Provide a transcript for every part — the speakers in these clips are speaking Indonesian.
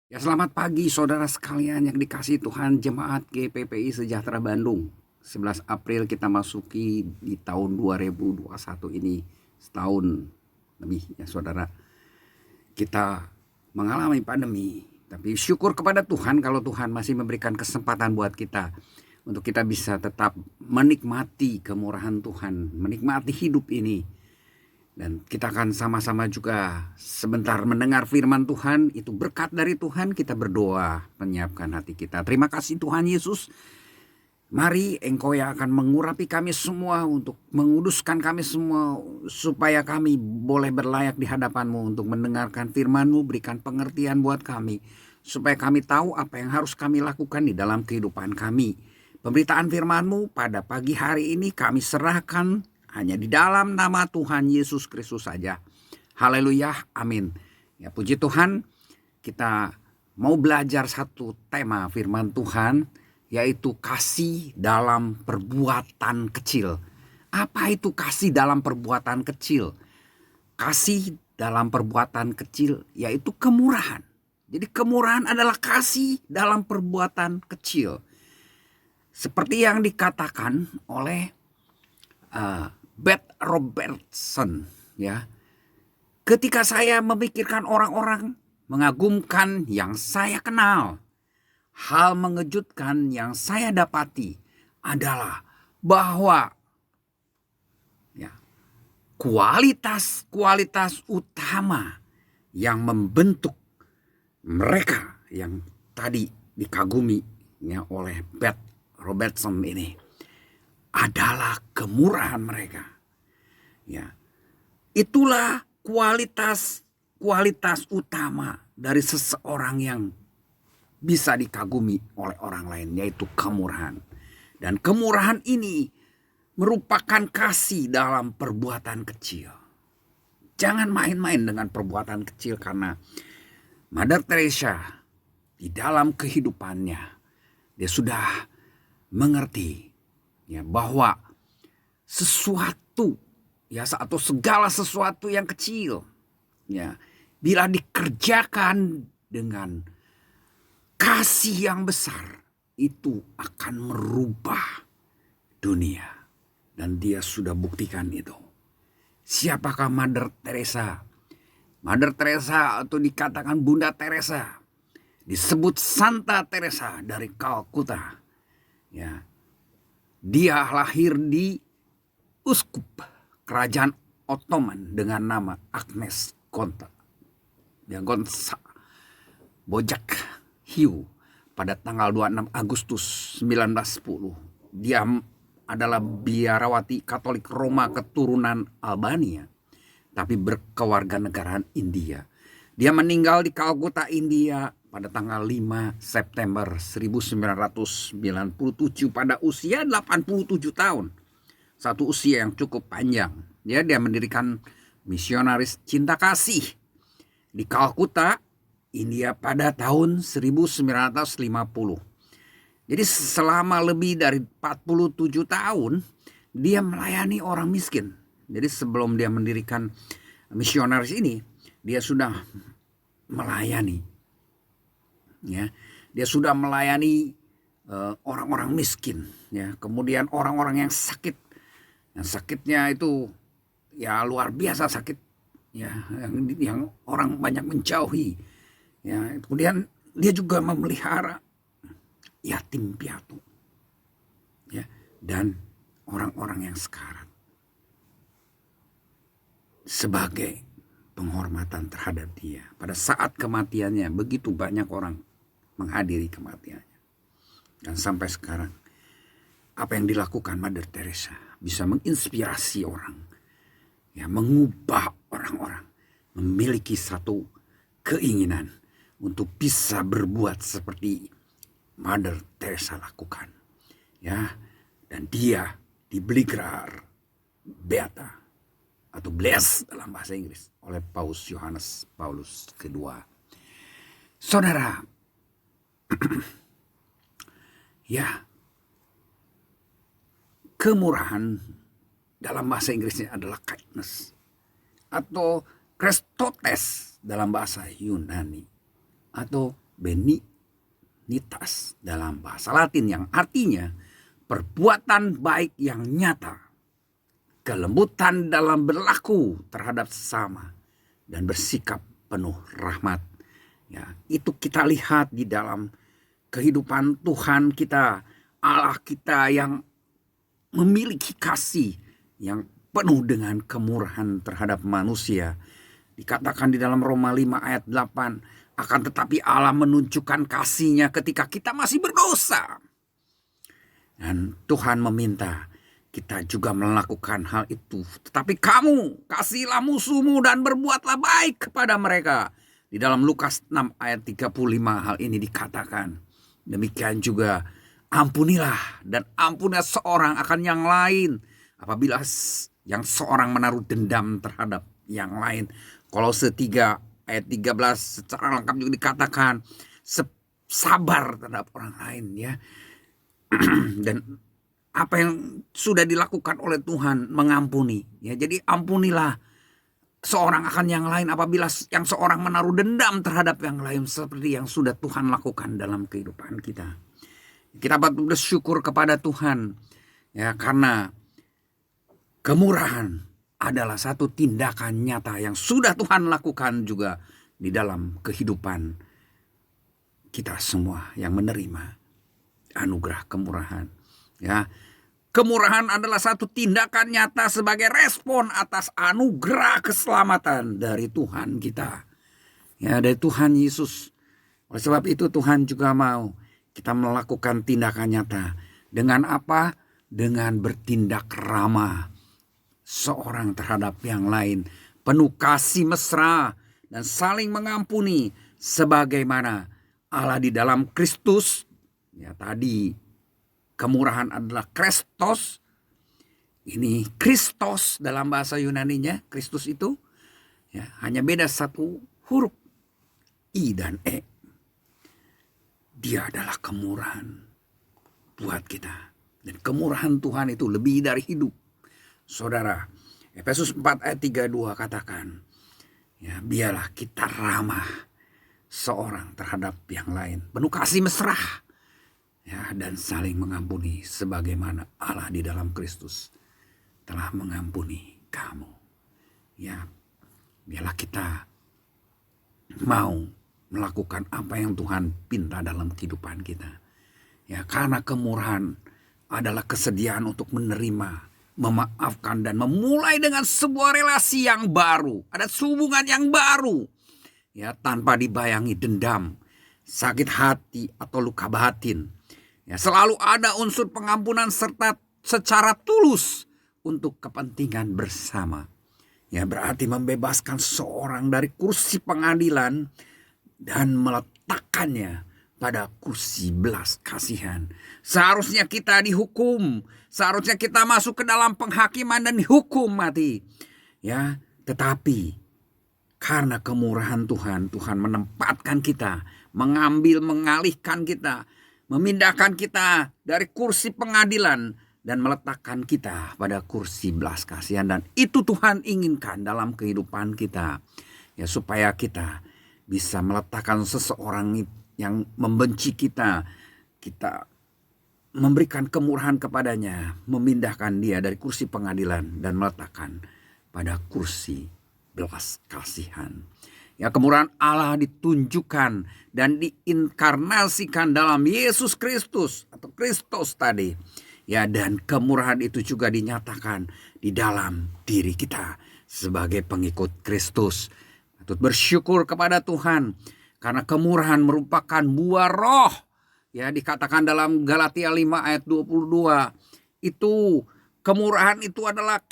Ya, selamat pagi saudara sekalian yang dikasihi Tuhan, jemaat GPPI Sejahtera Bandung. 11 April kita masuki di tahun 2021 ini, setahun lebih ya saudara. Kita mengalami pandemi, tapi syukur kepada Tuhan kalau Tuhan masih memberikan kesempatan buat kita untuk kita bisa tetap menikmati kemurahan Tuhan, menikmati hidup ini. Dan kita akan sama-sama juga sebentar mendengar firman Tuhan. Itu berkat dari Tuhan, kita berdoa menyiapkan hati kita. Terima kasih Tuhan Yesus. Mari Engkau yang akan mengurapi kami semua, untuk menguduskan kami semua, supaya kami boleh berlayak di hadapan-Mu untuk mendengarkan firman-Mu. Berikan pengertian buat kami, supaya kami tahu apa yang harus kami lakukan di dalam kehidupan kami. Pemberitaan firman-Mu pada pagi hari ini kami serahkan hanya di dalam nama Tuhan Yesus Kristus saja. Haleluya, amin. Ya, puji Tuhan, kita mau belajar satu tema firman Tuhan, yaitu kasih dalam perbuatan kecil. Apa itu kasih dalam perbuatan kecil? Kasih dalam perbuatan kecil yaitu kemurahan. Jadi kemurahan adalah kasih dalam perbuatan kecil. Seperti yang dikatakan oleh Beth Robertson, ya. Ketika saya memikirkan orang-orang mengagumkan yang saya kenal, hal mengejutkan yang saya dapati adalah bahwa ya, kualitas utama yang membentuk mereka yang tadi dikagumi ya, oleh Beth Robertson ini adalah kemurahan mereka. Ya, itulah kualitas utama dari seseorang yang bisa dikagumi oleh orang lain, yaitu kemurahan. Dan kemurahan ini merupakan kasih dalam perbuatan kecil. Jangan main-main dengan perbuatan kecil, karena Mother Teresa di dalam kehidupannya dia sudah mengerti ya, bahwa sesuatu ya, atau segala sesuatu yang kecil ya, bila dikerjakan dengan kasih yang besar, itu akan merubah dunia. Dan dia sudah buktikan itu. Siapakah Mother Teresa? Mother Teresa atau dikatakan Bunda Teresa, disebut Santa Teresa dari Kalkuta. Ya, dia lahir di uskup kerajaan Ottoman dengan nama Agnes Gonta, ya, Gonza Bojak Hiu pada tanggal 26 Agustus 1910. Dia adalah biarawati Katolik Roma keturunan Albania, tapi berkewarganegaraan India. Dia meninggal di Kalkuta, India pada tanggal 5 September 1997 pada usia 87 tahun. Satu usia yang cukup panjang. Dia mendirikan misionaris cinta kasih di Kalkuta, India pada tahun 1950. Jadi selama lebih dari 47 tahun dia melayani orang miskin. Jadi sebelum dia mendirikan misionaris ini, dia sudah melayani. Ya, dia sudah melayani orang-orang miskin. Ya, kemudian orang-orang yang sakit. Yang sakitnya itu ya luar biasa sakit. Ya, yang orang banyak menjauhi. Ya, kemudian dia juga memelihara yatim piatu. Ya, dan orang-orang yang sekarat. Sebagai penghormatan terhadap dia. Pada saat kematiannya, begitu banyak orang menghadiri kematiannya. Dan sampai sekarang, apa yang dilakukan Mother Teresa bisa menginspirasi orang, ya, mengubah orang-orang, memiliki satu keinginan untuk bisa berbuat seperti Mother Teresa lakukan, ya. Dan dia diberi gelar Beata atau Blessed dalam bahasa Inggris oleh Paus Yohanes Paulus kedua. Saudara, ya, kemurahan dalam bahasa Inggrisnya adalah kindness, atau Christotes dalam bahasa Yunani, atau Benignitas dalam bahasa Latin yang artinya perbuatan baik yang nyata, kelembutan dalam berlaku terhadap sesama, dan bersikap penuh rahmat. Ya, itu kita lihat di dalam kehidupan Tuhan kita, Allah kita yang memiliki kasih yang penuh dengan kemurahan terhadap manusia. Dikatakan di dalam Roma 5 ayat 8, akan tetapi Allah menunjukkan kasih-Nya ketika kita masih berdosa. Dan Tuhan meminta kita juga melakukan hal itu. Tetapi kamu kasihilah musuhmu dan berbuatlah baik kepada mereka. Di dalam Lukas 6 ayat 35 hal ini dikatakan. Demikian juga ampunilah dan ampunilah seorang akan yang lain apabila yang seorang menaruh dendam terhadap yang lain. Kolose 3 ayat 13 secara lengkap juga dikatakan sabar terhadap orang lain, ya. Dan apa yang sudah dilakukan oleh Tuhan mengampuni, ya. Jadi ampunilah seorang akan yang lain apabila yang seorang menaruh dendam terhadap yang lain, seperti yang sudah Tuhan lakukan dalam kehidupan kita. Kita patut bersyukur kepada Tuhan, ya, karena kemurahan adalah satu tindakan nyata yang sudah Tuhan lakukan juga di dalam kehidupan kita semua yang menerima anugerah kemurahan, ya. Kemurahan adalah satu tindakan nyata sebagai respon atas anugerah keselamatan dari Tuhan kita, ya, dari Tuhan Yesus. Oleh sebab itu Tuhan juga mau kita melakukan tindakan nyata. Dengan apa? Dengan bertindak ramah seorang terhadap yang lain, penuh kasih mesra dan saling mengampuni sebagaimana Allah di dalam Kristus. Ya, tadi kemurahan adalah Kristos. Ini Kristos dalam bahasa Yunaninya, Kristus itu, ya, hanya beda satu huruf, I dan E. Dia adalah kemurahan buat kita. Dan kemurahan Tuhan itu lebih dari hidup. Saudara, Efesus 4 ayat 32 katakan, ya, biarlah kita ramah seorang terhadap yang lain, penuh kasih mesra, ya, dan saling mengampuni sebagaimana Allah di dalam Kristus telah mengampuni kamu. Ya, biarlah kita mau melakukan apa yang Tuhan pinta dalam kehidupan kita. Ya, karena kemurahan adalah kesediaan untuk menerima, memaafkan, dan memulai dengan sebuah relasi yang baru. Ada hubungan yang baru, ya, tanpa dibayangi dendam, sakit hati, atau luka batin. Ya, selalu ada unsur pengampunan serta secara tulus untuk kepentingan bersama. Ya, berarti membebaskan seorang dari kursi pengadilan dan meletakkannya pada kursi belas kasihan. Seharusnya kita dihukum, seharusnya kita masuk ke dalam penghakiman dan dihukum mati. Ya, tetapi karena kemurahan Tuhan, Tuhan menempatkan kita, mengalihkan kita, memindahkan kita dari kursi pengadilan dan meletakkan kita pada kursi belas kasihan. Dan itu Tuhan inginkan dalam kehidupan kita, ya, supaya kita bisa meletakkan seseorang yang membenci kita, kita memberikan kemurahan kepadanya, memindahkan dia dari kursi pengadilan dan meletakkan pada kursi belas kasihan. Ya, kemurahan Allah ditunjukkan dan diinkarnasikan dalam Yesus Kristus atau Kristus tadi. Ya, dan kemurahan itu juga dinyatakan di dalam diri kita sebagai pengikut Kristus. Patut bersyukur kepada Tuhan karena kemurahan merupakan buah roh. Ya, dikatakan dalam Galatia 5 ayat 22. Itu kemurahan itu adalah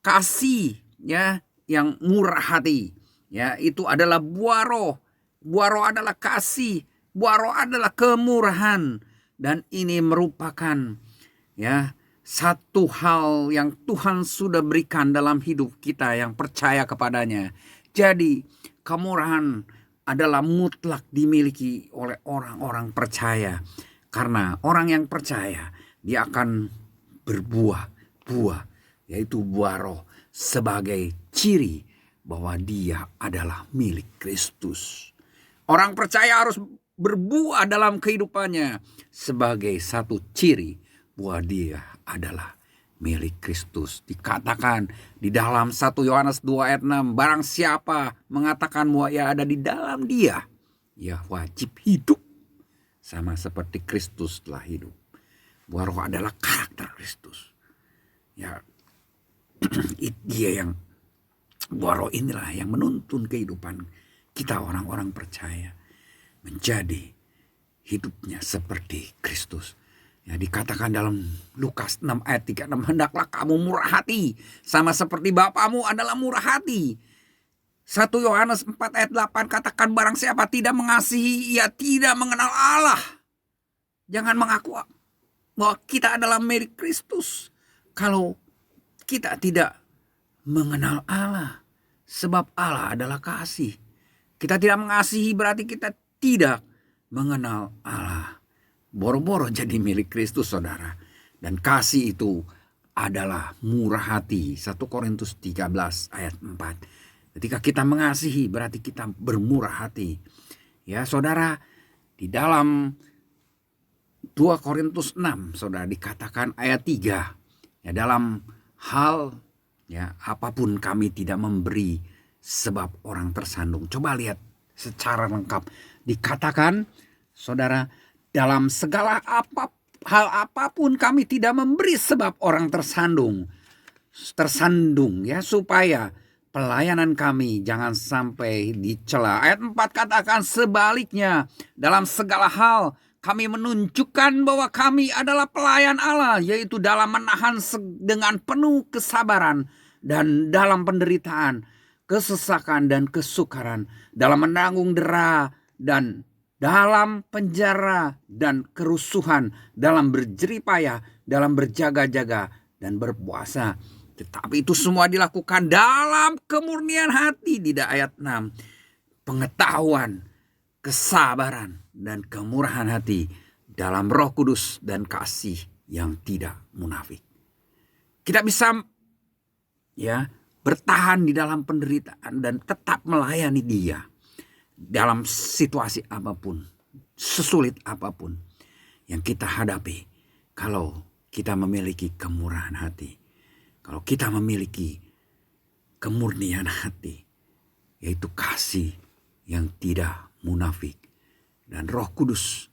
kasih, ya, yang murah hati. Ya, itu adalah buah roh. Buah roh adalah kasih, buah roh adalah kemurahan, dan ini merupakan, ya, satu hal yang Tuhan sudah berikan dalam hidup kita yang percaya kepadanya. Jadi kemurahan adalah mutlak dimiliki oleh orang-orang percaya. Karena orang yang percaya, dia akan berbuah, yaitu buah roh, sebagai ciri bahwa dia adalah milik Kristus. Orang percaya harus berbuah dalam kehidupannya sebagai satu ciri bahwa dia adalah milik Kristus. Dikatakan di dalam 1 Yohanes 2 ayat 6, barang siapa mengatakan bahwa ia ada di dalam dia, ia wajib hidup sama seperti Kristus telah hidup. Bahwa roh adalah karakter Kristus. Ya, dia yang, bahwa roh inilah yang menuntun kehidupan kita orang-orang percaya menjadi hidupnya seperti Kristus. Ya, dikatakan dalam Lukas 6 ayat 36, hendaklah kamu murah hati sama seperti Bapamu adalah murah hati. 1 Yohanes 4 ayat 8 katakan barang siapa tidak mengasihi ia tidak mengenal Allah. Jangan mengaku bahwa kita adalah milik Kristus kalau kita tidak mengenal Allah. Sebab Allah adalah kasih. Kita tidak mengasihi berarti kita tidak mengenal Allah. Boro-boro jadi milik Kristus, saudara. Dan kasih itu adalah murah hati. 1 Korintus 13 ayat 4. Ketika kita mengasihi berarti kita bermurah hati. Ya saudara, di dalam 2 Korintus 6 saudara dikatakan ayat 3. Ya dalam hal ya apapun kami tidak memberi sebab orang tersandung. Coba lihat secara lengkap. Dikatakan saudara, dalam segala hal apapun kami tidak memberi sebab orang tersandung ya, supaya pelayanan kami jangan sampai dicela. Ayat 4 katakan sebaliknya, dalam segala hal kami menunjukkan bahwa kami adalah pelayan Allah, yaitu dalam menahan dengan penuh kesabaran dan dalam penderitaan, kesesakan dan kesukaran, dalam menanggung dera dan dalam penjara dan kerusuhan, dalam berjeripayah, dalam berjaga-jaga dan berpuasa. Tetapi itu semua dilakukan dalam kemurnian hati. Di ayat 6, pengetahuan, kesabaran dan kemurahan hati dalam Roh Kudus dan kasih yang tidak munafik. Kita bisa ya bertahan di dalam penderitaan dan tetap melayani Dia dalam situasi apapun, sesulit apapun yang kita hadapi. Kalau kita memiliki kemurahan hati, kalau kita memiliki kemurnian hati, yaitu kasih yang tidak munafik dan Roh Kudus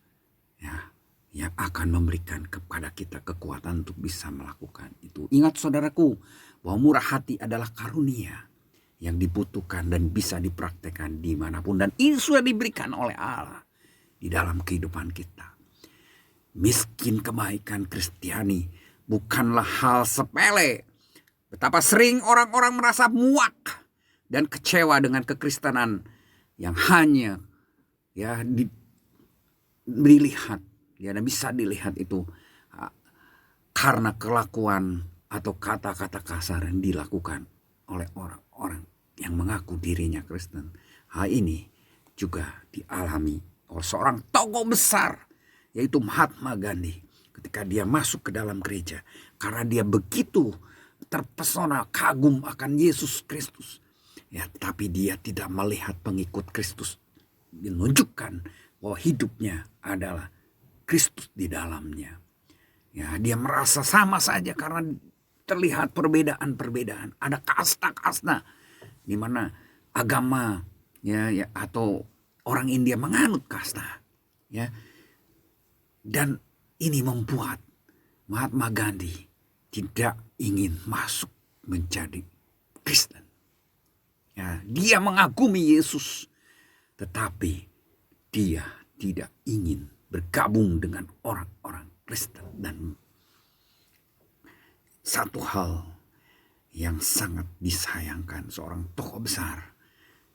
ya yang akan memberikan kepada kita kekuatan untuk bisa melakukan itu. Ingat saudaraku, bahwa murah hati adalah karunia yang dibutuhkan dan bisa dipraktekkan dimanapun. Dan ini sudah diberikan oleh Allah di dalam kehidupan kita. Miskin kebaikan Kristiani bukanlah hal sepele. Betapa sering orang-orang merasa muak dan kecewa dengan kekristenan yang hanya ya dilihat ya, dan bisa dilihat itu karena kelakuan atau kata-kata kasar yang dilakukan oleh orang-orang yang mengaku dirinya Kristen. Hal ini juga dialami oleh seorang tokoh besar, yaitu Mahatma Gandhi, ketika dia masuk ke dalam gereja. Karena dia begitu terpesona, kagum akan Yesus Kristus. Ya, tapi dia tidak melihat pengikut Kristus. Menunjukkan bahwa hidupnya adalah Kristus di dalamnya. Ya, dia merasa sama saja karena terlihat perbedaan-perbedaan. Ada kasta-kasta di mana agama ya atau orang India menganut kasta ya. Dan ini membuat Mahatma Gandhi tidak ingin masuk menjadi Kristen. Ya, dia mengagumi Yesus, tetapi dia tidak ingin bergabung dengan orang-orang Kristen. Dan satu hal yang sangat disayangkan, seorang tokoh besar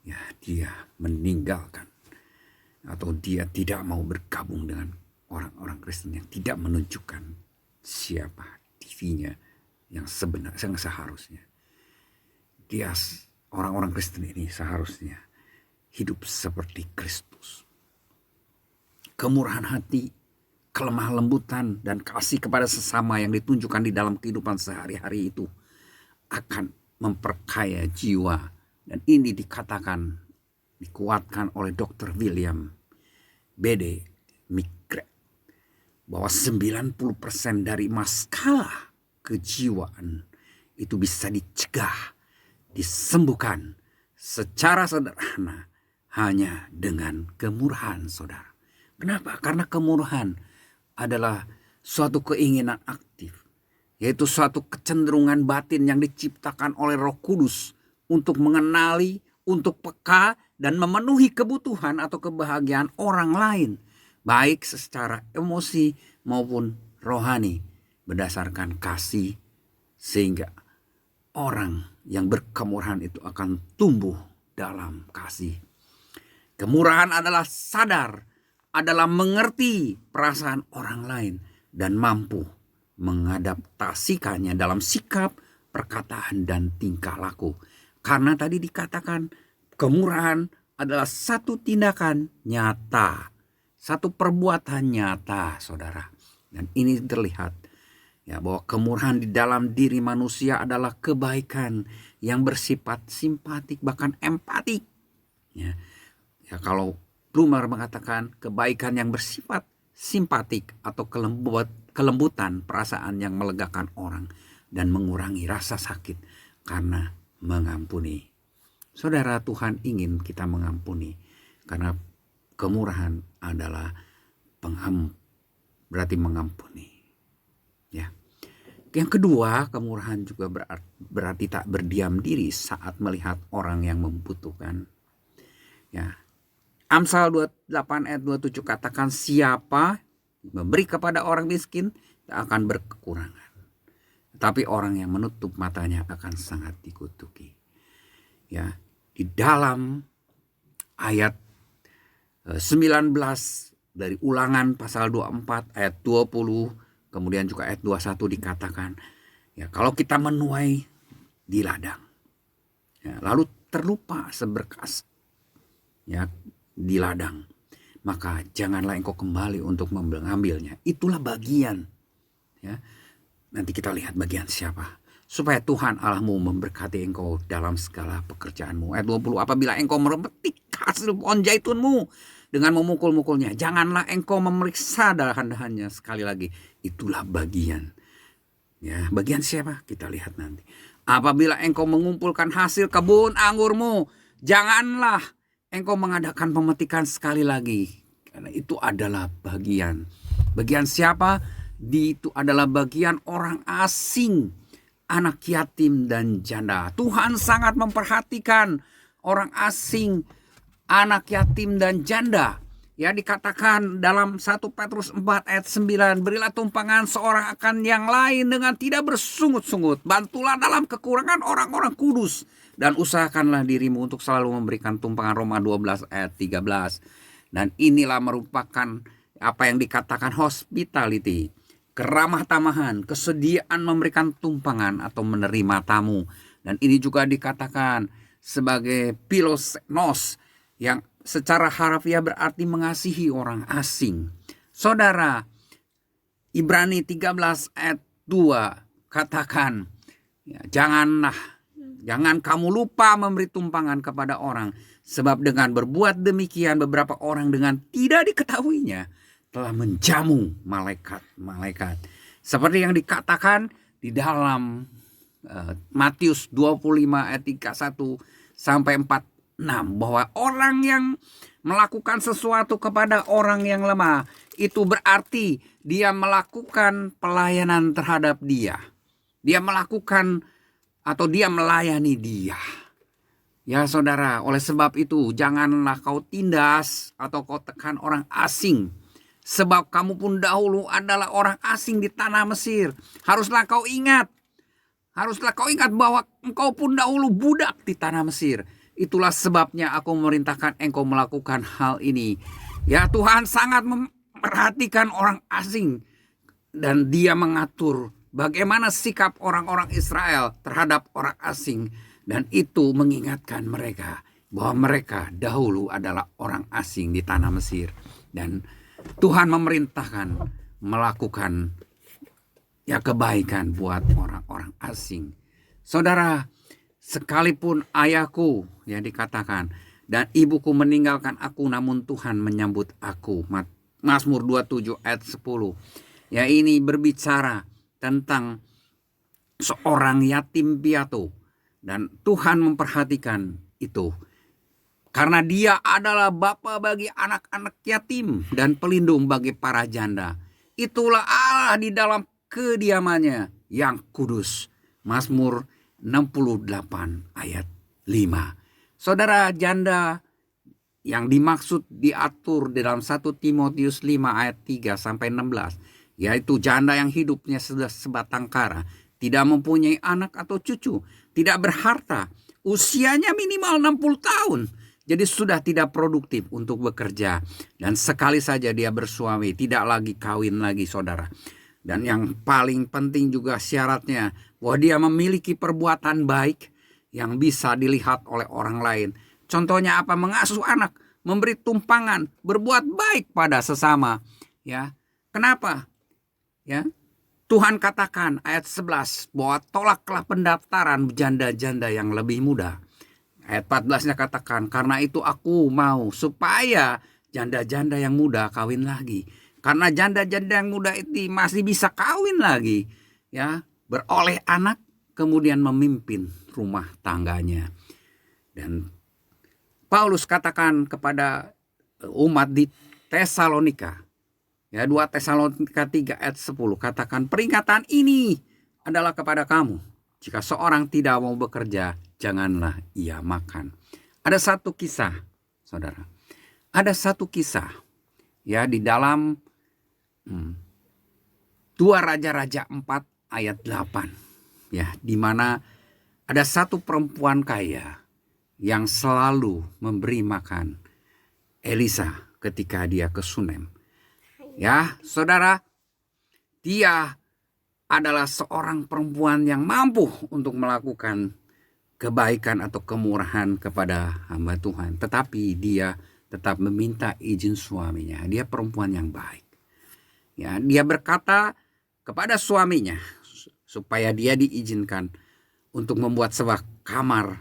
ya, dia meninggalkan atau dia tidak mau bergabung dengan orang-orang Kristen yang tidak menunjukkan siapa dirinya yang sebenarnya, yang seharusnya. Dia, orang-orang Kristen ini seharusnya hidup seperti Kristus. Kemurahan hati, kelemah lembutan dan kasih kepada sesama yang ditunjukkan di dalam kehidupan sehari-hari itu akan memperkaya jiwa. Dan ini dikatakan dikuatkan oleh Dr. William B.D. Migret bahwa 90% dari masalah kejiwaan itu bisa dicegah, disembuhkan secara sederhana hanya dengan kemurahan, saudara. Kenapa? Karena kemurahan adalah suatu keinginan aktif, yaitu suatu kecenderungan batin yang diciptakan oleh Roh Kudus untuk mengenali, untuk peka, dan memenuhi kebutuhan atau kebahagiaan orang lain, baik secara emosi maupun rohani, berdasarkan kasih, sehingga orang yang berkemurahan itu akan tumbuh dalam kasih. Kemurahan adalah sadar, adalah mengerti perasaan orang lain, dan mampu mengadaptasikannya dalam sikap, perkataan, dan tingkah laku. Karena tadi dikatakan kemurahan adalah satu tindakan nyata, satu perbuatan nyata, saudara. Dan ini terlihat ya bahwa kemurahan di dalam diri manusia adalah kebaikan yang bersifat simpatik, bahkan empatik. Ya kalau Plumer mengatakan kebaikan yang bersifat simpatik atau kelembutan perasaan yang melegakan orang dan mengurangi rasa sakit karena mengampuni. Saudara, Tuhan ingin kita mengampuni karena kemurahan adalah berarti mengampuni. Ya. Yang kedua, kemurahan juga berarti tak berdiam diri saat melihat orang yang membutuhkan. Ya. Amsal 28 ayat 27 katakan, siapa memberi kepada orang miskin tak akan berkekurangan, tetapi orang yang menutup matanya akan sangat dikutuki. Ya, di dalam ayat 19 dari Ulangan pasal 24 ayat 20, kemudian juga ayat 21 dikatakan, ya kalau kita menuai di ladang, ya, lalu terlupa seberkas ya di ladang, maka janganlah engkau kembali untuk mengambilnya. Itulah bagian. Ya. Nanti kita lihat bagian siapa. Supaya Tuhan Allahmu memberkati engkau dalam segala pekerjaanmu. Ayat 20, apabila engkau memetik hasil pohon jaitunmu dengan memukul-mukulnya, janganlah engkau memeriksa dahan-dahannya. Sekali lagi, itulah bagian. Ya, bagian siapa? Kita lihat nanti. Apabila engkau mengumpulkan hasil kebun anggurmu, janganlah engkau mengadakan pemetikan. Sekali lagi, karena itu adalah bagian. Bagian siapa? Itu adalah bagian orang asing, anak yatim dan janda. Tuhan sangat memperhatikan orang asing, anak yatim dan janda. Ya, dikatakan dalam 1 Petrus 4 ayat 9, berilah tumpangan seorang akan yang lain dengan tidak bersungut-sungut. Bantulah dalam kekurangan orang-orang kudus. Dan usahakanlah dirimu untuk selalu memberikan tumpangan. Roma 12 ayat 13. Dan inilah merupakan apa yang dikatakan hospitality. Keramah tamahan, kesediaan memberikan tumpangan atau menerima tamu. Dan ini juga dikatakan sebagai philoxenos, yang secara harfiah berarti mengasihi orang asing. Saudara, Ibrani 13 ayat 2 katakan, ya, jangan kamu lupa memberi tumpangan kepada orang, sebab dengan berbuat demikian beberapa orang dengan tidak diketahuinya telah menjamu malaikat-malaikat. Seperti yang dikatakan di dalam Matius 25 ayat 31 sampai 46, bahwa orang yang melakukan sesuatu kepada orang yang lemah itu berarti dia melakukan pelayanan terhadap dia. Dia melakukan atau dia melayani dia. Ya saudara, oleh sebab itu janganlah kau tindas atau kau tekan orang asing. Sebab kamu pun dahulu adalah orang asing di tanah Mesir. Haruslah kau ingat bahwa engkau pun dahulu budak di tanah Mesir. Itulah sebabnya aku memerintahkan engkau melakukan hal ini. Ya, Tuhan sangat memperhatikan orang asing. Dan dia mengatur bagaimana sikap orang-orang Israel terhadap orang asing. Dan itu mengingatkan mereka bahwa mereka dahulu adalah orang asing di tanah Mesir. Dan Tuhan memerintahkan melakukan ya kebaikan buat orang-orang asing. Saudara, sekalipun ayahku yang dikatakan, Dan ibuku meninggalkan aku, namun Tuhan menyambut aku. Mazmur 27 ayat 10. Ya, ini berbicara tentang seorang yatim piatu. Dan Tuhan memperhatikan itu. Karena dia adalah bapa bagi anak-anak yatim dan pelindung bagi para janda. Itulah Allah di dalam kediamannya yang kudus. Mazmur 68 ayat 5. Saudara, janda yang dimaksud diatur di dalam 1 Timotius 5 ayat 3 sampai 16, yaitu janda yang hidupnya sudah sebatang kara, tidak mempunyai anak atau cucu, tidak berharta, usianya minimal 60 tahun. Jadi sudah tidak produktif untuk bekerja, dan sekali saja dia bersuami, tidak lagi kawin lagi, saudara. Dan yang paling penting juga syaratnya bahwa dia memiliki perbuatan baik yang bisa dilihat oleh orang lain. Contohnya apa? Mengasuh anak, memberi tumpangan, berbuat baik pada sesama. Ya, kenapa? Ya, Tuhan katakan ayat 11 bahwa tolaklah pendaftaran janda-janda yang lebih muda. Ayat 14-nya katakan, karena itu aku mau supaya janda-janda yang muda kawin lagi. Karena janda-janda yang muda itu masih bisa kawin lagi, ya, beroleh anak, kemudian memimpin rumah tangganya. Dan Paulus katakan kepada umat di Tesalonika, ya, 2 Tesalonika 3 ayat 10, katakan, peringatan ini adalah kepada kamu. Jika seorang tidak mau bekerja, janganlah ia makan. Ada satu kisah, saudara. Ada satu kisah, ya, di dalam 2 Raja-Raja 4 ayat 8. Ya, di mana ada satu perempuan kaya yang selalu memberi makan Elisa ketika dia ke Sunem. Ya, saudara, dia adalah seorang perempuan yang mampu untuk melakukan kebaikan atau kemurahan kepada hamba Tuhan. Tetapi dia tetap meminta izin suaminya. Dia perempuan yang baik. Ya, dia berkata kepada suaminya supaya dia diizinkan untuk membuat sebuah kamar,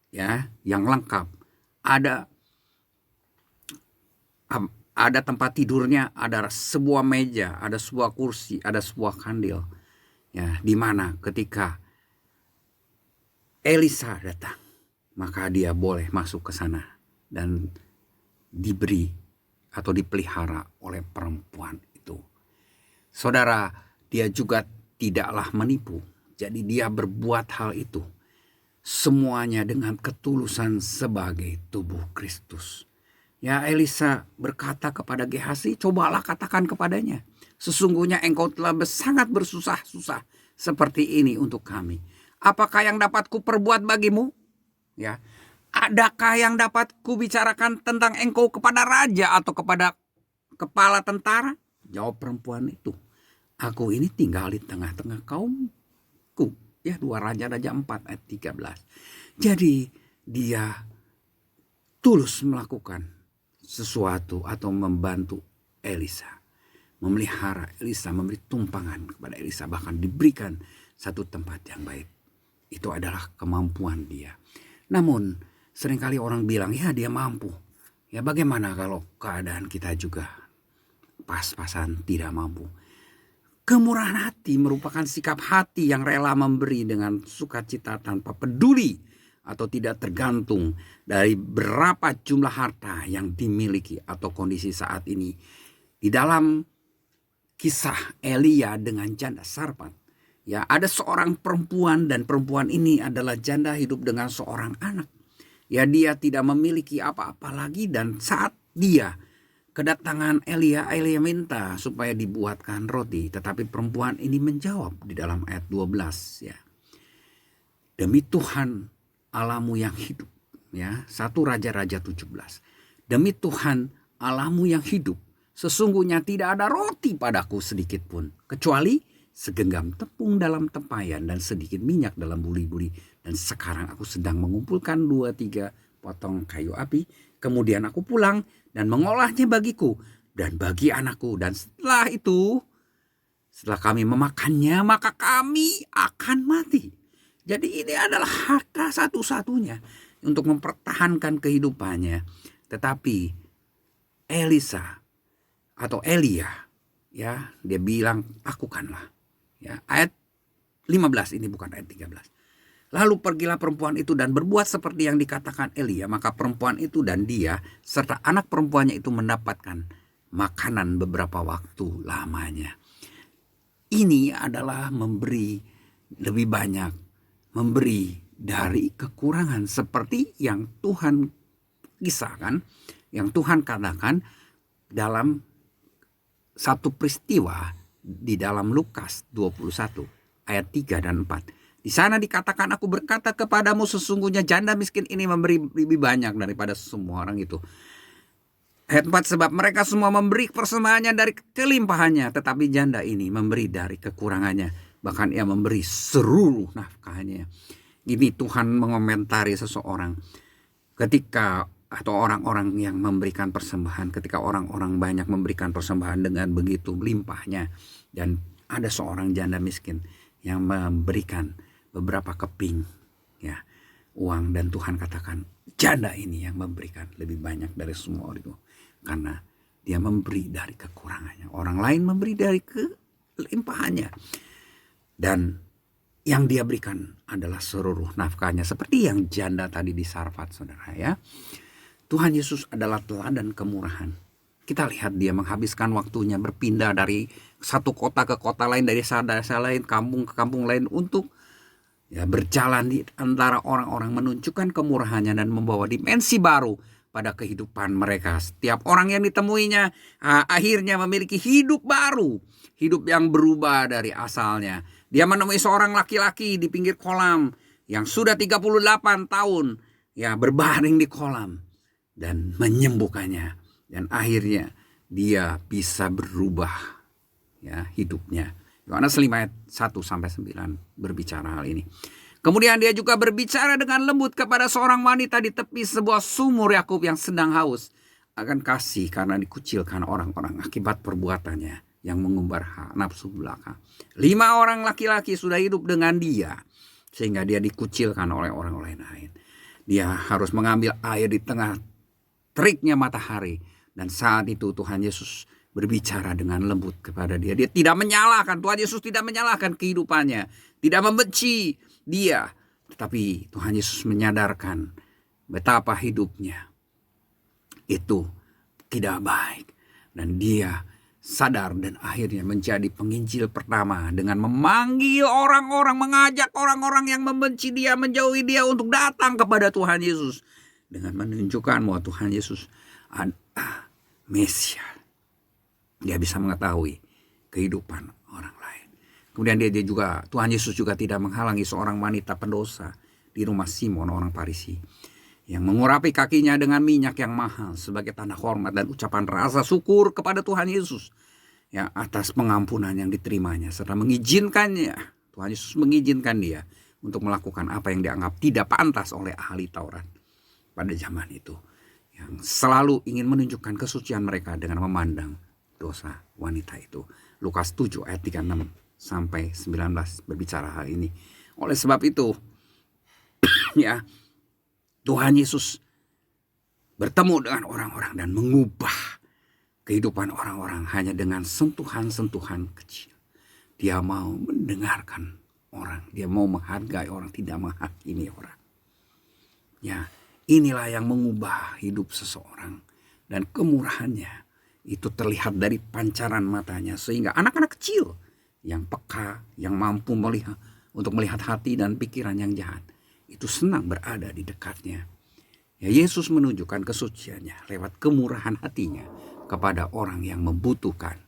ya, yang lengkap. Ada tempat tidurnya, ada sebuah meja, ada sebuah kursi, ada sebuah kandil. Ya, di mana ketika Elisa datang, maka dia boleh masuk ke sana dan diberi atau dipelihara oleh perempuan itu. Saudara, dia juga tidaklah menipu. Jadi dia berbuat hal itu semuanya dengan ketulusan sebagai tubuh Kristus. Ya, Elisa berkata kepada Gehazi, cobalah katakan kepadanya, sesungguhnya engkau telah sangat bersusah-susah seperti ini untuk kami. Apakah yang dapat kuperbuat bagimu? Ya, adakah yang dapat kubicarakan tentang engkau kepada raja atau kepada kepala tentara? Jawab perempuan itu, aku ini tinggal di tengah-tengah kaumku. Ya, 2 Raja-Raja 4 ayat 13. Jadi dia tulus melakukan sesuatu atau membantu Elisa, memelihara Elisa, memberi tumpangan kepada Elisa, bahkan diberikan satu tempat yang baik. Itu adalah kemampuan dia. Namun seringkali orang bilang, ya, dia mampu. Ya, bagaimana kalau keadaan kita juga pas-pasan tidak mampu? Kemurahan hati merupakan sikap hati yang rela memberi dengan sukacita tanpa peduli atau tidak tergantung dari berapa jumlah harta yang dimiliki atau kondisi saat ini. Di dalam kisah Elia dengan janda Sarfat, ya, ada seorang perempuan dan perempuan ini adalah janda hidup dengan seorang anak. Ya, dia tidak memiliki apa-apa lagi, dan saat dia kedatangan Elia minta supaya dibuatkan roti, tetapi perempuan ini menjawab di dalam ayat 12, ya, demi Tuhan Allahmu yang hidup, ya, 1 Raja-Raja 17. Demi Tuhan Allahmu yang hidup, sesungguhnya tidak ada roti padaku sedikit pun, kecuali segenggam tepung dalam tempayan dan sedikit minyak dalam buli-buli. Dan sekarang aku sedang mengumpulkan 2-3 potong kayu api. Kemudian aku pulang dan mengolahnya bagiku dan bagi anakku. Dan setelah itu, setelah kami memakannya, maka kami akan mati. Jadi ini adalah harta satu-satunya untuk mempertahankan kehidupannya. Tetapi Elisa atau Elia, ya, dia bilang, lakukanlah. Ya, ayat 15 ini bukan ayat 13. Lalu pergilah perempuan itu dan berbuat seperti yang dikatakan Elia. Maka perempuan itu dan dia serta anak perempuannya itu mendapatkan makanan beberapa waktu lamanya. Ini adalah memberi lebih banyak, memberi dari kekurangan seperti yang Tuhan kisahkan, yang Tuhan katakan dalam satu peristiwa di dalam Lukas 21 ayat 3 dan 4. Di sana dikatakan, aku berkata kepadamu, sesungguhnya janda miskin ini memberi lebih banyak daripada semua orang itu. Ayat 4, sebab mereka semua memberi persembahannya dari kelimpahannya, tetapi janda ini memberi dari kekurangannya. Bahkan ia memberi seluruh nafkahnya. Ini Tuhan mengomentari seseorang ketika, atau orang-orang yang memberikan persembahan, ketika orang-orang banyak memberikan persembahan dengan begitu limpahnya. Dan ada seorang janda miskin yang memberikan beberapa keping, ya, uang, dan Tuhan katakan janda ini yang memberikan lebih banyak dari semua orang itu karena dia memberi dari kekurangannya. Orang lain memberi dari kelimpahannya, dan yang dia berikan adalah seluruh nafkahnya, seperti yang janda tadi di Sarfat, saudara, ya. Tuhan Yesus adalah teladan kemurahan. Kita lihat dia menghabiskan waktunya berpindah dari satu kota ke kota lain, dari desa lain, kampung ke kampung lain, untuk berjalan di antara orang-orang, menunjukkan kemurahannya dan membawa dimensi baru pada kehidupan mereka. Setiap orang yang ditemuinya akhirnya memiliki hidup baru, hidup yang berubah dari asalnya. Dia menemui seorang laki-laki di pinggir kolam yang sudah 38 tahun berbaring di kolam, dan menyembuhkannya, dan akhirnya dia bisa berubah hidupnya. Yohanes 5 ayat 1-9 berbicara hal ini. Kemudian dia juga berbicara dengan lembut kepada seorang wanita di tepi sebuah sumur Yakub yang sedang haus akan kasih karena dikucilkan orang-orang akibat perbuatannya yang mengumbar nafsu belaka. 5 orang laki-laki sudah hidup dengan dia sehingga dia dikucilkan oleh orang lain. Dia harus mengambil air di tengah teriknya matahari, dan saat itu Tuhan Yesus berbicara dengan lembut kepada dia. Dia tidak menyalahkan, Tuhan Yesus tidak menyalahkan kehidupannya, tidak membenci dia, tetapi Tuhan Yesus menyadarkan betapa hidupnya itu tidak baik, dan dia sadar dan akhirnya menjadi penginjil pertama dengan memanggil orang-orang, mengajak orang-orang yang membenci dia, menjauhi dia untuk datang kepada Tuhan Yesus dengan menunjukkan bahwa Tuhan Yesus adalah Mesias. Dia bisa mengetahui kehidupan orang lain. Kemudian Tuhan Yesus juga tidak menghalangi seorang wanita pendosa di rumah Simon orang Farisi yang mengurapi kakinya dengan minyak yang mahal sebagai tanda hormat dan ucapan rasa syukur kepada Tuhan Yesus atas pengampunan yang diterimanya, serta mengizinkannya. Tuhan Yesus mengizinkan dia untuk melakukan apa yang dianggap tidak pantas oleh ahli Taurat pada zaman itu, yang selalu ingin menunjukkan kesucian mereka dengan memandang dosa wanita itu. Lukas 7 ayat 36-19 berbicara hal ini. Oleh sebab itu Tuhan Yesus bertemu dengan orang-orang dan mengubah kehidupan orang-orang hanya dengan sentuhan-sentuhan kecil. Dia mau mendengarkan orang, dia mau menghargai orang, tidak menghakimi orang. Inilah yang mengubah hidup seseorang, dan kemurahannya itu terlihat dari pancaran matanya, sehingga anak-anak kecil yang peka, yang mampu melihat hati dan pikiran yang jahat, itu senang berada di dekatnya. Yesus menunjukkan kesuciannya lewat kemurahan hatinya kepada orang yang membutuhkan.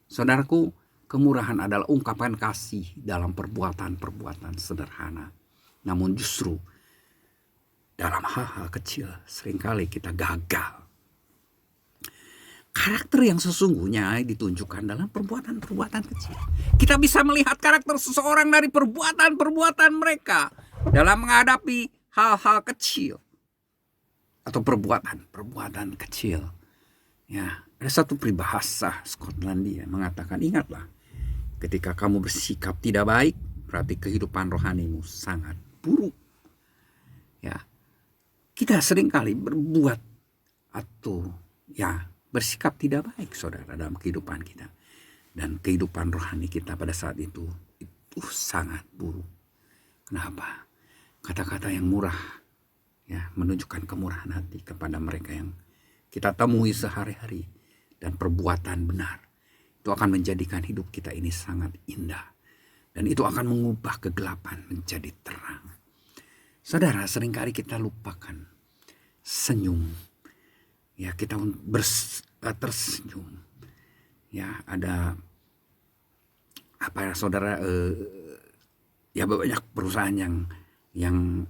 Saudaraku, kemurahan adalah ungkapan kasih dalam perbuatan-perbuatan sederhana. Namun justru dalam hal-hal kecil seringkali kita gagal. Karakter yang sesungguhnya ditunjukkan dalam perbuatan-perbuatan kecil. Kita bisa melihat karakter seseorang dari perbuatan-perbuatan mereka dalam menghadapi hal-hal kecil atau perbuatan-perbuatan kecil. Ada satu peribahasa Skotlandia mengatakan, ingatlah, ketika kamu bersikap tidak baik, berarti kehidupan rohanimu sangat buruk. kita seringkali berbuat atau bersikap tidak baik, saudara, dalam kehidupan kita. Dan kehidupan rohani kita pada saat itu sangat buruk. Kenapa? Kata-kata yang murah menunjukkan kemurahan hati kepada mereka yang kita temui sehari-hari, dan perbuatan benar itu akan menjadikan hidup kita ini sangat indah, dan itu akan mengubah kegelapan menjadi terang. Saudara, seringkali kita lupakan senyum. Kita tersenyum. Ada saudara, banyak perusahaan yang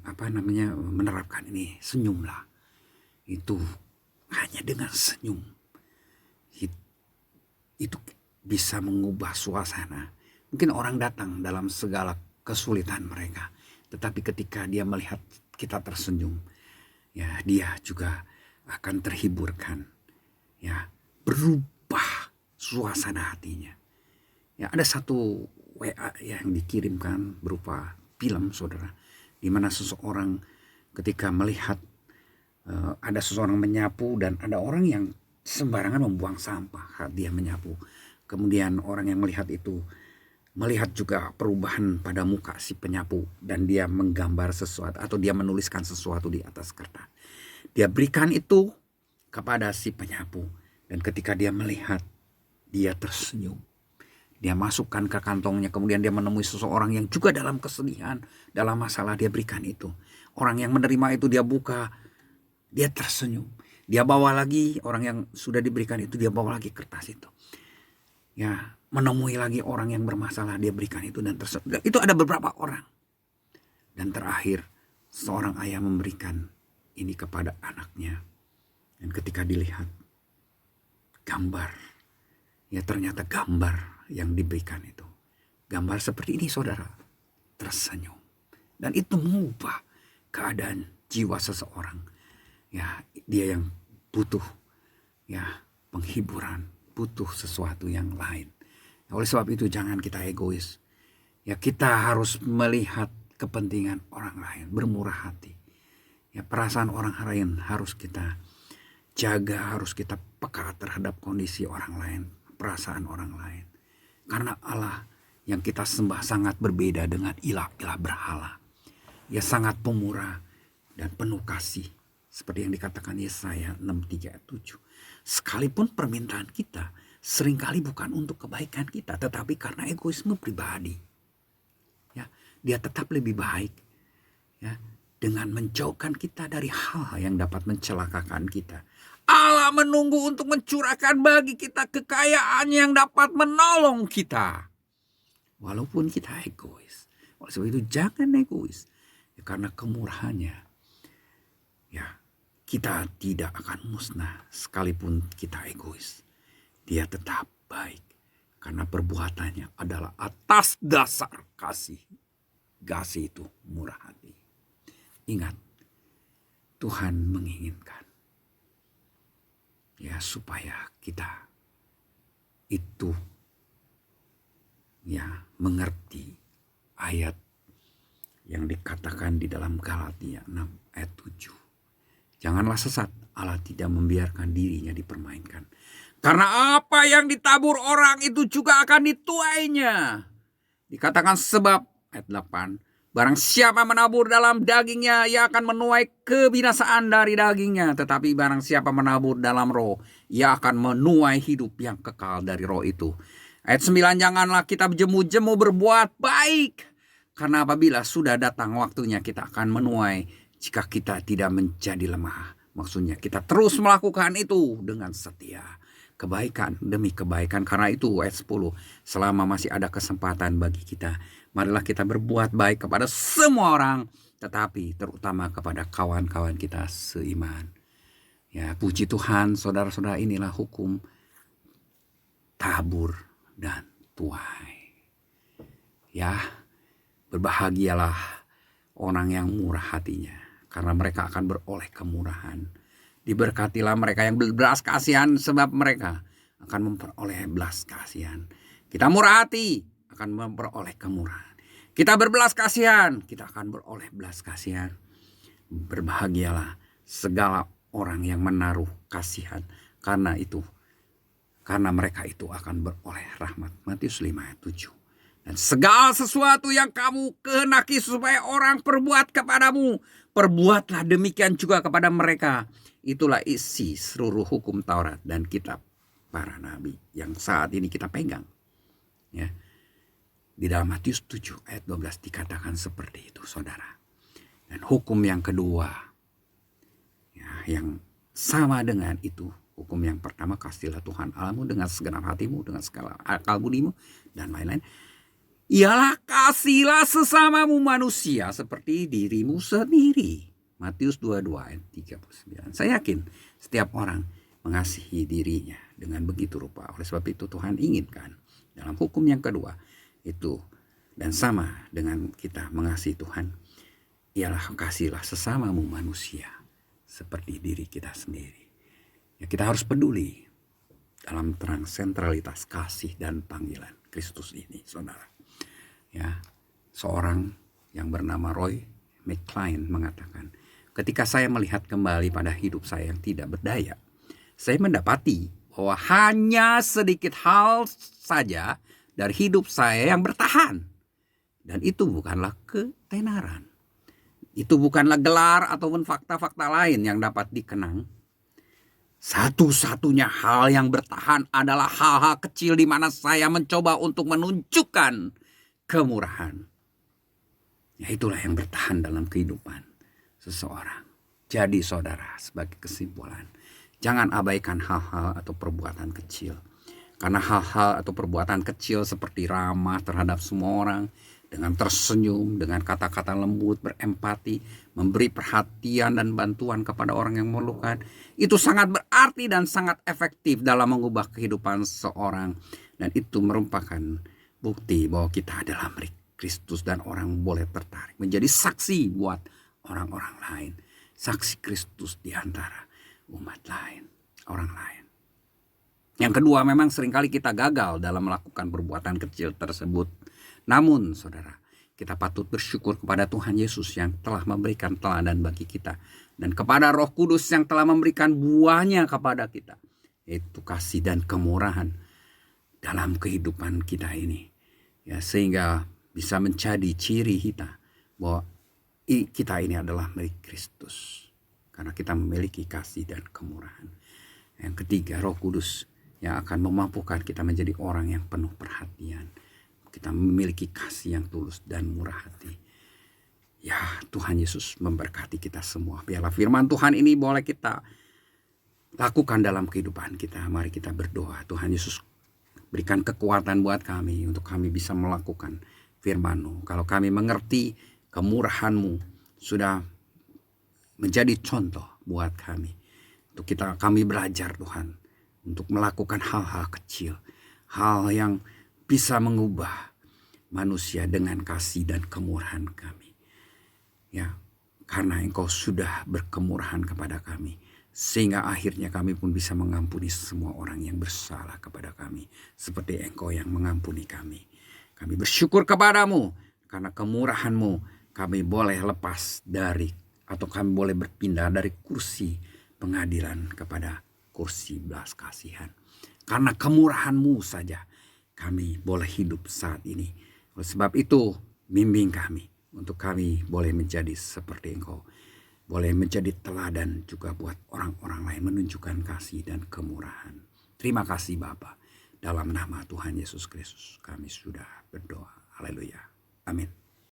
menerapkan ini, senyumlah. Itu hanya dengan senyum itu bisa mengubah suasana. Mungkin orang datang dalam segala kesulitan mereka, tetapi ketika dia melihat kita tersenyum, dia juga akan terhiburkan, berubah suasana hatinya. Ada satu WA yang dikirimkan berupa film, saudara, di mana seseorang ketika melihat ada seseorang menyapu dan ada orang yang sembarangan membuang sampah saat dia menyapu. Kemudian orang yang melihat itu melihat juga perubahan pada muka si penyapu, dan dia menggambar sesuatu atau dia menuliskan sesuatu di atas kertas. Dia berikan itu kepada si penyapu, dan ketika dia melihat, dia tersenyum. Dia masukkan ke kantongnya, kemudian dia menemui seseorang yang juga dalam kesedihan, dalam masalah, dia berikan itu. Orang yang menerima itu dia buka, dia tersenyum. Dia bawa lagi, orang yang sudah diberikan itu dia bawa lagi kertas itu. Menemui lagi orang yang bermasalah, dia berikan itu dan tersenyum. Itu ada beberapa orang. Dan terakhir, seorang ayah memberikan ini kepada anaknya. Dan ketika dilihat gambar, ternyata gambar yang diberikan itu gambar seperti ini, saudara, tersenyum. Dan itu mengubah keadaan jiwa seseorang. Dia yang butuh penghiburan, butuh sesuatu yang lain. Oleh sebab itu jangan kita egois. Kita harus melihat kepentingan orang lain, bermurah hati. Perasaan orang lain harus kita jaga, harus kita peka terhadap kondisi orang lain, perasaan orang lain. Karena Allah yang kita sembah sangat berbeda dengan ilah-ilah berhala. Sangat pemurah dan penuh kasih. Seperti yang dikatakan Yesaya 6:3-7. Sekalipun permintaan kita seringkali bukan untuk kebaikan kita, tetapi karena egoisme pribadi. Dia tetap lebih baik dengan menjauhkan kita dari hal yang dapat mencelakakan kita. Allah menunggu untuk mencurahkan bagi kita kekayaan yang dapat menolong kita. Walaupun kita egois. Oleh sebab itu jangan egois. Karena kemurahannya, kita tidak akan musnah sekalipun kita egois. Dia tetap baik. Karena perbuatannya adalah atas dasar kasih. Kasih itu murah hati. Ingat, Tuhan menginginkan supaya kita itu mengerti ayat yang dikatakan di dalam Galatia 6:7. Janganlah sesat, Allah tidak membiarkan dirinya dipermainkan. Karena apa yang ditabur orang itu juga akan dituainya. Dikatakan sebab ayat 8. Barang siapa menabur dalam dagingnya, ia akan menuai kebinasaan dari dagingnya. Tetapi barang siapa menabur dalam roh, ia akan menuai hidup yang kekal dari roh itu. Ayat 9, janganlah kita jemu-jemu berbuat baik. Karena apabila sudah datang waktunya, kita akan menuai jika kita tidak menjadi lemah. Maksudnya kita terus melakukan itu dengan setia. Kebaikan demi kebaikan. Karena itu ayat 10, selama masih ada kesempatan bagi kita, marilah kita berbuat baik kepada semua orang, tetapi terutama kepada kawan-kawan kita seiman. Puji Tuhan, saudara-saudara, inilah hukum tabur dan tuai. Berbahagialah orang yang murah hatinya, karena mereka akan beroleh kemurahan. Diberkatilah mereka yang berbelas kasihan, sebab mereka akan memperoleh belas kasihan. Kita murah hati, akan memperoleh kemurahan. Kita berbelas kasihan, kita akan beroleh belas kasihan. Berbahagialah segala orang yang menaruh kasihan, karena mereka itu akan beroleh rahmat. Matius 5 ayat 7. Dan segala sesuatu yang kamu kehendaki supaya orang perbuat kepadamu, perbuatlah demikian juga kepada mereka. Itulah isi seluruh hukum Taurat dan kitab para nabi yang saat ini kita pegang. Ya. Di dalam Matius 7 ayat 12 dikatakan seperti itu, saudara. Dan hukum yang kedua, ya, yang sama dengan itu, hukum yang pertama, kasihlah Tuhan Allahmu dengan segenap hatimu, dengan segala akal budimu, dan lain-lain. Ialah kasihlah sesamamu manusia seperti dirimu sendiri. Matius 22 ayat 39. Saya yakin setiap orang mengasihi dirinya dengan begitu rupa. Oleh sebab itu Tuhan inginkan dalam hukum yang kedua itu, dan sama dengan kita mengasihi Tuhan, ialah kasihlah sesamamu manusia seperti diri kita sendiri. Ya, kita harus peduli dalam terang sentralitas kasih dan panggilan Kristus ini, saudara. Ya, seorang yang bernama Roy McClain mengatakan, ketika saya melihat kembali pada hidup saya yang tidak berdaya, saya mendapati bahwa hanya sedikit hal saja dari hidup saya yang bertahan. Dan itu bukanlah ketenaran. Itu bukanlah gelar ataupun fakta-fakta lain yang dapat dikenang. Satu-satunya hal yang bertahan adalah hal-hal kecil di mana saya mencoba untuk menunjukkan kemurahan. Ya, itulah yang bertahan dalam kehidupan seseorang. Jadi saudara, sebagai kesimpulan, jangan abaikan hal-hal atau perbuatan kecil. Karena hal-hal atau perbuatan kecil seperti ramah terhadap semua orang, dengan tersenyum, dengan kata-kata lembut, berempati, memberi perhatian dan bantuan kepada orang yang memerlukan, itu sangat berarti dan sangat efektif dalam mengubah kehidupan seseorang. Dan itu merupakan bukti bahwa kita adalah milik Kristus dan orang boleh tertarik menjadi saksi buat orang-orang lain. Saksi Kristus di antara umat lain, orang lain. Yang kedua, memang seringkali kita gagal dalam melakukan perbuatan kecil tersebut. Namun saudara, kita patut bersyukur kepada Tuhan Yesus yang telah memberikan teladan bagi kita, dan kepada Roh Kudus yang telah memberikan buahnya kepada kita, yaitu kasih dan kemurahan dalam kehidupan kita ini. Ya, sehingga bisa menjadi ciri kita bahwa kita ini adalah milik Kristus, karena kita memiliki kasih dan kemurahan. Yang ketiga, Roh Kudus yang akan memampukan kita menjadi orang yang penuh perhatian. Kita memiliki kasih yang tulus dan murah hati. Ya, Tuhan Yesus memberkati kita semua. Biarlah firman Tuhan ini boleh kita lakukan dalam kehidupan kita. Mari kita berdoa. Tuhan Yesus, berikan kekuatan buat kami untuk kami bisa melakukan firman-Mu. Kalau kami mengerti kemurahan-Mu sudah menjadi contoh buat kami. Untuk kami belajar Tuhan untuk melakukan hal-hal kecil, hal yang bisa mengubah manusia dengan kasih dan kemurahan kami. Ya, karena Engkau sudah berkemurahan kepada kami, sehingga akhirnya kami pun bisa mengampuni semua orang yang bersalah kepada kami, seperti Engkau yang mengampuni kami. Kami bersyukur kepadamu, karena kemurahan-Mu kami boleh lepas dari, atau kami boleh berpindah dari kursi pengadilan kepada kursi belas kasihan. Karena kemurahan-Mu saja kami boleh hidup saat ini. Oleh sebab itu, bimbing kami untuk kami boleh menjadi seperti Engkau, boleh menjadi teladan juga buat orang-orang lain, menunjukkan kasih dan kemurahan. Terima kasih Bapa. Dalam nama Tuhan Yesus Kristus kami sudah berdoa. Haleluya. Amin.